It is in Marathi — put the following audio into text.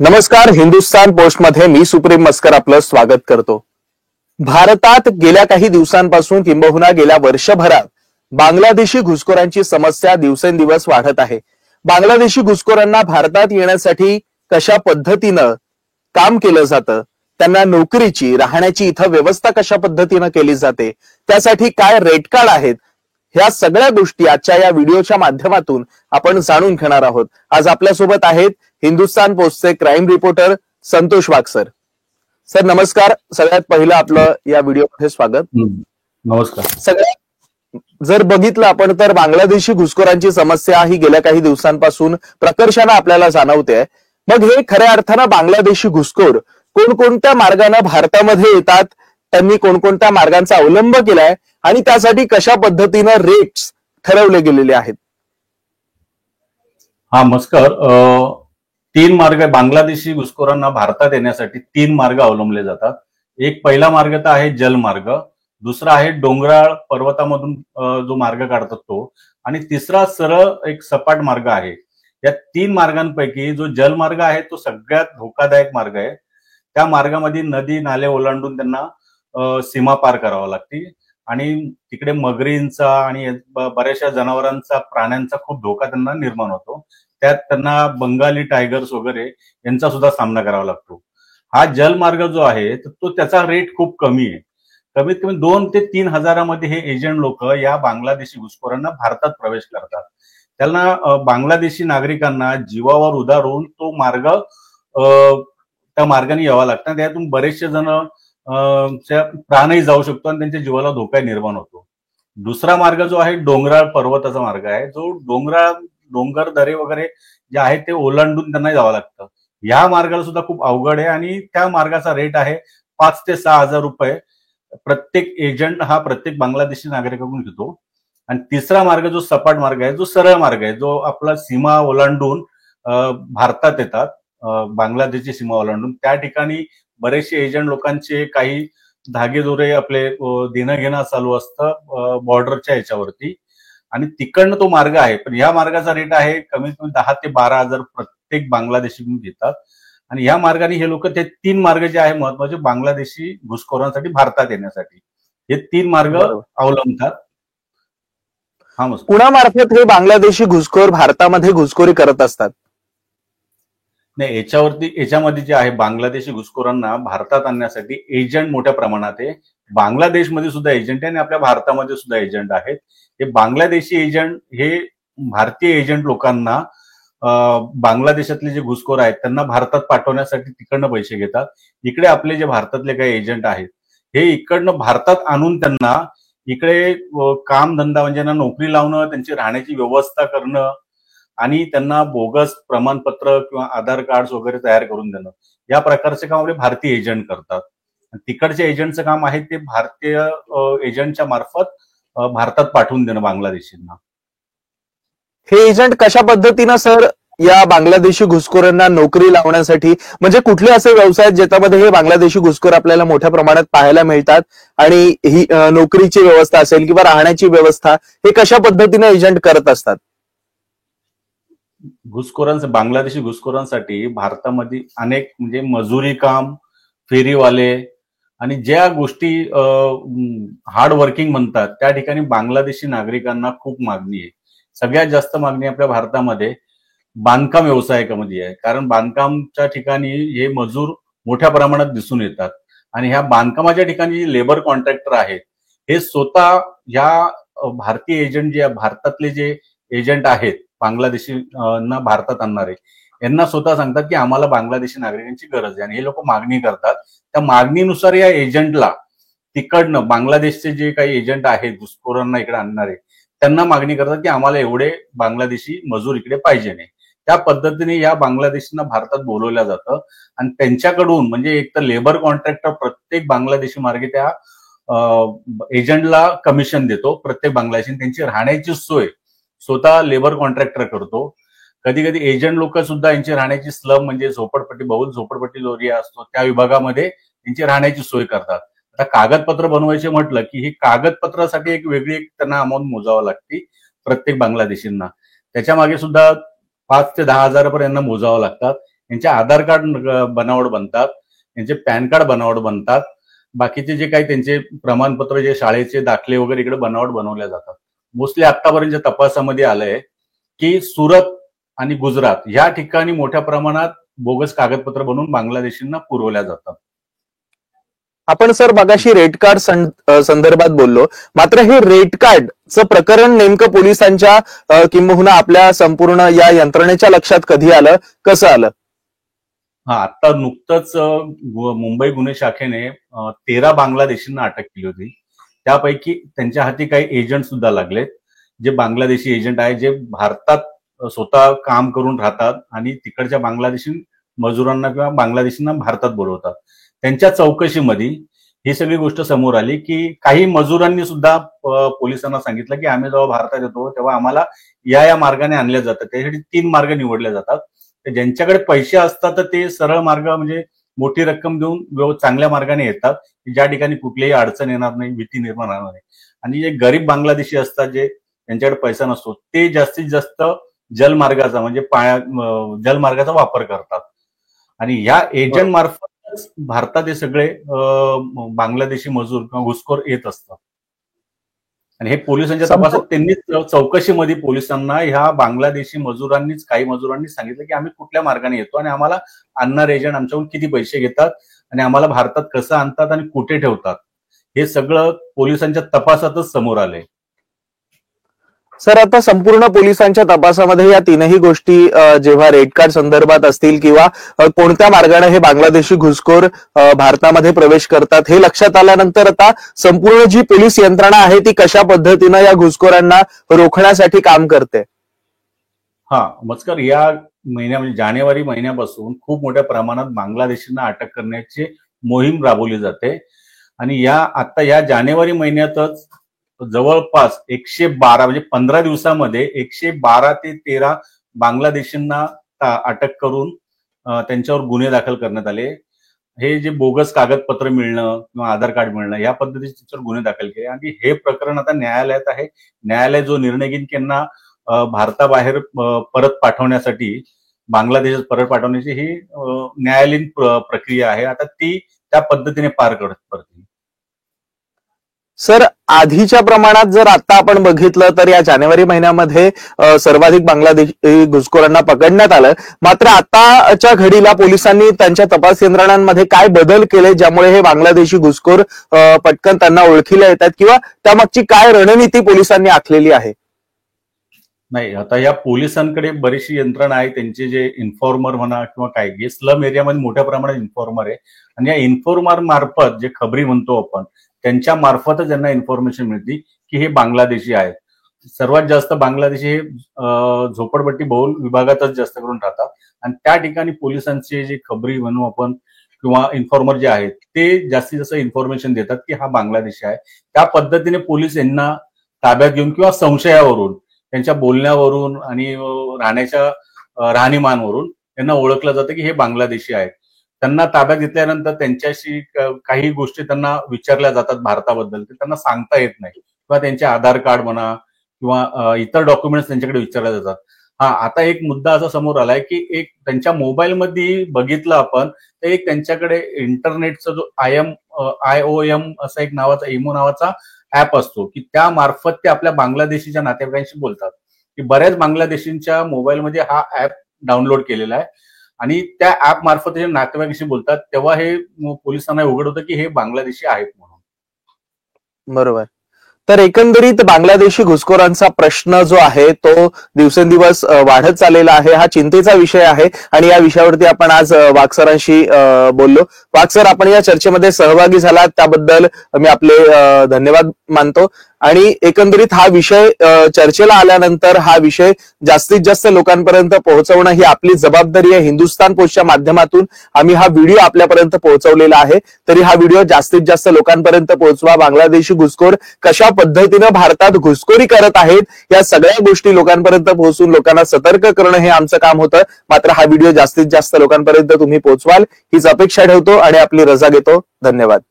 नमस्कार. हिंदुस्थान पोस्ट मध्ये मी सुप्रीम मस्कर आपलं स्वागत करतो. भारतात गेल्या काही दिवसांपासून किंबहुना गेल्या वर्षभरात बांगलादेशी घुसखोरांची समस्या दिवसेंदिवस वाढत आहे. बांगलादेशी घुसखोरांना भारतात येण्यासाठी कशा पद्धतीनं काम केलं जातं, त्यांना नोकरीची राहण्याची इथं व्यवस्था कशा पद्धतीनं केली जाते, त्यासाठी काय रेट कार्ड आहेत, ह्या सगळ्या गोष्टी आजच्या या व्हिडिओच्या माध्यमातून आपण जाणून घेणार आहोत. आज आपल्यासोबत आहेत हिंदुस्थान पोस्टचे क्राईम रिपोर्टर संतोष वाघ सर. सर नमस्कार. सगळ्यात पहिलं आपलं या व्हिडिओमध्ये स्वागत. नमस्कार. सगळ्यात जर बघितलं आपण तर बांगलादेशी घुसखोरांची समस्या ही गेल्या काही दिवसांपासून प्रकर्षानं आपल्याला जाणवते. मग हे खऱ्या अर्थानं बांगलादेशी घुसखोर कोणकोणत्या मार्गाने भारतामध्ये येतात, त्यांनी कोणकोणत्या मार्गांचा अवलंब केलाय आणि त्यासाठी कशा पद्धतीनं रेट्स ठरवले गेलेले आहेत? हा मस्कर. 3 मार्ग बांगलादेशी घुसखोरांना भारतात येण्यासाठी 3 मार्ग अवलंबले जातात. एक पहिला मार्ग तर आहे जलमार्ग, दुसरा आहे डोंगराळ पर्वतामधून जो मार्ग काढतात तो, आणि तिसरा सरळ एक सपाट मार्ग आहे. या 3 मार्गांपैकी जो जलमार्ग आहे तो सगळ्यात धोकादायक मार्ग आहे. त्या मार्गामध्ये नदी नाले ओलांडून त्यांना सीमा पार करावी लागते आणि तिकडे मगरींचा आणि बऱ्याचशा जनावरांचा प्राण्यांचा खूप धोका त्यांना निर्माण होतो. त्यात त्यांना बंगाली टायगर्स वगैरे यांचा सुद्धा सामना करावा लागतो. हा जलमार्ग जो आहे तो त्याचा रेट खूप कमी आहे. कमीत कमी 2 ते 3 हजारामध्ये हे एजंट लोक या बांगलादेशी घुसखोरांना भारतात प्रवेश करतात. त्यांना बांगलादेशी नागरिकांना जीवावर उदारून तो मार्ग त्या मार्गाने यावा लागतं. त्यातून बरेचसे जण प्राणही जाऊ शकतो आणि त्यांच्या जीवाला धोका निर्माण होतो. दुसरा मार्ग जो आहे डोंगराळ पर्वताचा मार्ग आहे, जो डोंगर दरे वगैरे जे आहेत ते ओलांडून त्यांना जावं लागतं. या मार्गाला सुद्धा खूप अवघड आहे आणि त्या मार्गाचा रेट आहे 5 ते 6 हजार रुपये. प्रत्येक एजंट हा प्रत्येक बांगलादेशी नागरिकाकडून घेतो. आणि तिसरा मार्ग जो सपाट मार्ग आहे, जो सरळ मार्ग आहे, जो आपला सीमा ओलांडून भारतात येतात, बांगलादेशची सीमा ओलांडून त्या ठिकाणी बरेचसे एजंट लोकांचे काही धागेदोरे आपले देणं घेणं चालू असतं बॉर्डरच्या याच्यावरती, आणि तिकडनं तो मार्ग आहे. पण या मार्गाचा रेट आहे कमीत कमी 10 ते 12 हजार प्रत्येक बांगलादेशी घेतात. आणि या मार्गाने हे लोक ते 3 मार्ग जे आहे महत्वाचे बांगलादेशी घुसखोरांसाठी भारतात येण्यासाठी हे 3 मार्ग अवलंबतात. हा मस्त. कुणामार्फत हे बांगलादेशी घुसखोर भारतामध्ये घुसखोरी करत असतात? नाही, याच्यामध्ये जे आहे बांगलादेशी घुसखोरांना भारतात आणण्यासाठी एजंट मोठ्या प्रमाणात आहे. बांगलादेशमध्ये सुद्धा एजंट आहे आणि आपल्या भारतामध्ये सुद्धा एजंट आहेत. हे बांगलादेशी एजंट हे भारतीय एजंट लोकांना बांगलादेशातले जे घुसखोर आहेत त्यांना भारतात पाठवण्यासाठी तिकडनं पैसे घेतात. इकडे आपले जे भारतातले काही एजंट आहेत हे इकडनं भारतात आणून त्यांना इकडे कामधंदा म्हणजे नोकरी लावणं, त्यांची राहण्याची व्यवस्था करणं आणि त्यांना बोगस प्रमाणपत्र किंवा आधार कार्ड वगैरे तयार करून देणं, या प्रकारचे काम आपले भारतीय एजंट करतात. तिकडच्या एजंटचं काम आहे ते भारतीय एजंटच्या मार्फत भारतात पाठवून देणं बांगलादेशींना. हे एजंट कशा पद्धतीनं सर या बांगलादेशी घुसखोरांना नोकरी लावण्यासाठी, म्हणजे कुठले असे व्यवसाय आहेत ज्याच्यामध्ये हे बांगलादेशी घुसखोर आपल्याला मोठ्या प्रमाणात पाहायला मिळतात आणि ही नोकरीची व्यवस्था असेल किंवा राहण्याची व्यवस्था हे कशा पद्धतीने एजंट करत असतात? बांगलादेशी घुसखोरांसाठी भारतामध्ये अनेक म्हणजे मजुरी काम, फेरीवाले आणि ज्या गोष्टी हार्ड वर्किंग म्हणतात त्या ठिकाणी बांगलादेशी नागरिकांना खूप मागणी आहे. सगळ्यात जास्त मागणी आपल्या भारतामध्ये बांधकाम व्यवसायामध्ये आहे, कारण बांधकामच्या ठिकाणी हे मजूर मोठ्या प्रमाणात दिसून येतात. आणि ह्या बांधकामाच्या ठिकाणी जे लेबर कॉन्ट्रॅक्टर आहेत हे स्वतः ह्या भारतीय एजंट जे भारतातले जे एजंट आहेत बांगलादेशींना भारतात आणणारे, यांना स्वतः सांगतात की आम्हाला बांगलादेशी नागरिकांची गरज आहे आणि हे लोक मागणी करतात. त्या मागणीनुसार या एजंटला तिकडनं बांगलादेशचे जे काही एजंट आहेत घुसखोरांना इकडे आणणारे त्यांना मागणी करतात की आम्हाला एवढे बांगलादेशी मजूर इकडे पाहिजे नाही. त्या पद्धतीने या बांगलादेशींना भारतात बोलवलं जातं आणि त्यांच्याकडून म्हणजे एक तर लेबर कॉन्ट्रॅक्टर प्रत्येक बांगलादेशी मार्गे त्या एजंटला कमिशन देतो. प्रत्येक बांगलादेशी त्यांची राहण्याची सोय स्वतः लेबर कॉन्ट्रॅक्टर करतो. कधी कधी एजंट लोक सुद्धा यांची राहण्याची स्लम म्हणजे झोपडपट्टी, बहुल झोपडपट्टी जो एरिया असतो त्या विभागामध्ये त्यांची राहण्याची सोय करतात. आता कागदपत्र बनवायचे म्हटलं की ही कागदपत्रासाठी एक वेगळी त्यांना अमाऊंट मोजावं लागते प्रत्येक बांगलादेशींना. त्याच्या मागे सुद्धा 5 ते 10 हजारापर्यंत मोजावं लागतात. यांचे आधार कार्ड बनावट बनतात, यांचे पॅन कार्ड बनावट बनतात, बाकीचे जे काही त्यांचे प्रमाणपत्र, जे शाळेचे दाखले वगैरे इकडे बनावट बनवल्या जातात. मोस्टली आतापर्यंत तपासामध्ये आलंय की सुरत आणि गुजरात या ठिकाणी मोठ्या प्रमाणात बोगस कागदपत्र बनवून बांगलादेशींना पुरवल्या जातात. आपण सर मगाशी रेड कार्ड संदर्भात बोललो, मात्र हे रेड कार्डचं प्रकरण नेमकं पोलिसांच्या किंबहुना आपल्या संपूर्ण या यंत्रणेच्या लक्षात कधी आलं, कसं आलं? आता नुकतंच मुंबई गुन्हे शाखेने 13 बांगलादेशींना अटक केली होती. त्यापैकी त्यांच्या हाती काही एजंट सुद्धा लागलेत, जे बांगलादेशी एजंट आहे, जे भारतात स्वतः काम करून राहतात आणि तिकडच्या बांगलादेशी मजुरांना किंवा बांगलादेशींना भारतात बोलवतात. त्यांच्या चौकशीमध्ये ही सगळी गोष्ट समोर आली की काही मजुरांनी सुद्धा पोलिसांना सांगितलं की आम्ही जेव्हा भारतात येतो तेव्हा आम्हाला या मार्गाने आणल्या जातात. त्यासाठी 3 मार्ग निवडले जातात. ज्यांच्याकडे पैसे असतात तर ते सरळ मार्ग म्हणजे मोठी रक्कम देऊन चांगल्या मार्गाने येतात, ज्या ठिकाणी कुठलीही अडचण येणार नाही, भीती निर्माण होणार नाही. आणि जे गरीब बांगलादेशी असतात, जे त्यांच्याकडे पैसा नसतो, ते जास्तीत जास्त जलमार्गाचा म्हणजे जलमार्गाचा वापर करतात. आणि या एजंट मार्फत भारतात हे सगळे बांगलादेशी मजूर किंवा घुसखोर येत असतात. आणि हे पोलिसांच्या तपासात त्यांनी चौकशीमध्ये पोलिसांना ह्या बांगलादेशी मजुरांनीच, काही मजुरांनी सांगितलं की आम्ही कुठल्या मार्गाने येतो आणि आम्हाला आणणार एजंट आमच्याकडून किती पैसे घेतात आणि आम्हाला भारतात कसं आणतात आणि कुठे ठेवतात, हे सगळं पोलिसांच्या तपासातच समोर आलंय. सर, आता संपूर्ण पोलिसांच्या तपासामध्ये या तीनही गोष्टी जेव्हा रेड कार्ड संदर्भात असतील किंवा कोणत्या मार्गाने हे बांगलादेशी घुसखोर भारतामध्ये प्रवेश करतात हे लक्षात आल्यानंतर आता संपूर्ण जी पोलीस यंत्रणा आहे ती कशा पद्धतीनं या घुसखोरांना रोखण्यासाठी काम करते? मस्कर, या म्हणजे जानेवारी महिन्यापासून खूप मोठ्या प्रमाणात बांगलादेशींना अटक करण्याची मोहीम राबवली जाते. आणि आता या जानेवारी महिन्यातच जवळपास 112 म्हणजे 15 दिवसामध्ये 112 ते 13 बांगलादेशींना अटक करून त्यांच्यावर गुन्हे दाखल करण्यात आले. हे जे बोगस कागदपत्र मिळणं किंवा आधार कार्ड मिळणं या पद्धतीचे त्यांच्यावर गुन्हे दाखल केले. आणि हे प्रकरण आता न्यायालयात आहे. न्यायालय जो निर्णय घेईन की यांना भारताबाहेर परत पाठवण्यासाठी, बांगलादेशात परत पाठवण्याची ही न्यायालयीन प्रक्रिया आहे. आता ती त्या पद्धतीने पार पडते. सर, आधीच्या प्रमाणात जर आता आपण बघितलं तर या जानेवारी महिन्यामध्ये सर्वाधिक बांगलादेशी घुसखोरांना पकडण्यात आलं, मात्र आताच्या घडीला पोलिसांनी त्यांच्या तपास यंत्रणांमध्ये काय बदल केले ज्यामुळे हे बांगलादेशी घुसखोर पटकन त्यांना ओळखीला येतात, किंवा त्यामागची काय रणनीती पोलिसांनी आखलेली आहे? नाही, आता या पोलिसांकडे बरीचशी यंत्रणा आहे. त्यांचे जे इन्फॉर्मर म्हणा किंवा काय, हे स्लम एरियामध्ये मोठ्या प्रमाणात इन्फॉर्मर आहे. आणि या इन्फॉर्मर मार्फत, जे खबरी म्हणतो आपण, त्यांच्या मार्फतच त्यांना इन्फॉर्मेशन मिळते की हे बांगलादेशी आहेत. सर्वात जास्त बांगलादेशी हे झोपडपट्टी बहुल विभागातच जास्त करून राहतात. आणि त्या ठिकाणी पोलिसांचे जे खबरी म्हणू आपण किंवा इन्फॉर्मर जे आहेत ते जास्तीत जास्त इन्फॉर्मेशन देतात की हा बांगलादेशी आहे. त्या पद्धतीने पोलीस यांना ताब्यात घेऊन किंवा संशयावरून, त्यांच्या बोलण्यावरून आणि राहण्याच्या राहणीमानवरून त्यांना ओळखलं जातं की हे बांगलादेशी आहेत. त्यांना ताब्यात घेतल्यानंतर त्यांच्याशी काही गोष्टी त्यांना विचारल्या जातात भारताबद्दल, ते त्यांना सांगता येत नाही, किंवा त्यांचे आधार कार्ड म्हणा किंवा इतर डॉक्युमेंट्स त्यांच्याकडे विचारल्या जातात. आता एक मुद्दा असा समोर आलाय की एक त्यांच्या मोबाईलमध्ये बघितलं आपण तर एक त्यांच्याकडे इंटरनेटचा जो IOM असा एक नावाचा इमो नावाचा ऍप असतो की त्या मार्फत ते आपल्या बांगलादेशीच्या नातेवाईकांशी बोलतात. की बऱ्याच बांगलादेशींच्या मोबाईलमध्ये हा ऍप डाउनलोड केलेला आहे आणि त्या ऍप मार्फत जे नातेवाईकांशी बोलतात तेव्हा हे पोलिसांना उघड होतं की हे बांगलादेशी आहेत म्हणून. बरोबर. तर एकंदरीत बांगलादेशी घुसखोरांचा प्रश्न जो आहे तो दिवसेंदिवस वाढत चाललेला आहे, हा चिंतेचा विषय आहे. आणि या विषयावरती आपण आज वाघ सरांशी बोललो. वाघ सर, आपण या चर्चेमध्ये सहभागी झालात त्याबद्दल मी आपले धन्यवाद मानतो. आणि एकंदरीत हा विषय चर्चेला आल्यानंतर हा विषय जास्तीत जास्त लोकांपर्यंत पोहोचवणं ही आपली जबाबदारी आहे. हिंदुस्थान पोस्टच्या माध्यमातून आम्ही हा व्हिडिओ आपल्यापर्यंत पोहोचवलेला आहे. तरी हा व्हिडिओ जास्तीत जास्त लोकांपर्यंत पोहोचवा. बांगलादेशी घुसखोर कशा पद्धतीनं भारतात घुसखोरी करत आहेत या सगळ्या गोष्टी लोकांपर्यंत पोहोचून लोकांना सतर्क करणं हे आमचं काम होतं. मात्र हा व्हिडिओ जास्तीत जास्त लोकांपर्यंत तुम्ही पोहोचवाल हीच अपेक्षा ठेवतो आणि आपली रजा घेतो. धन्यवाद.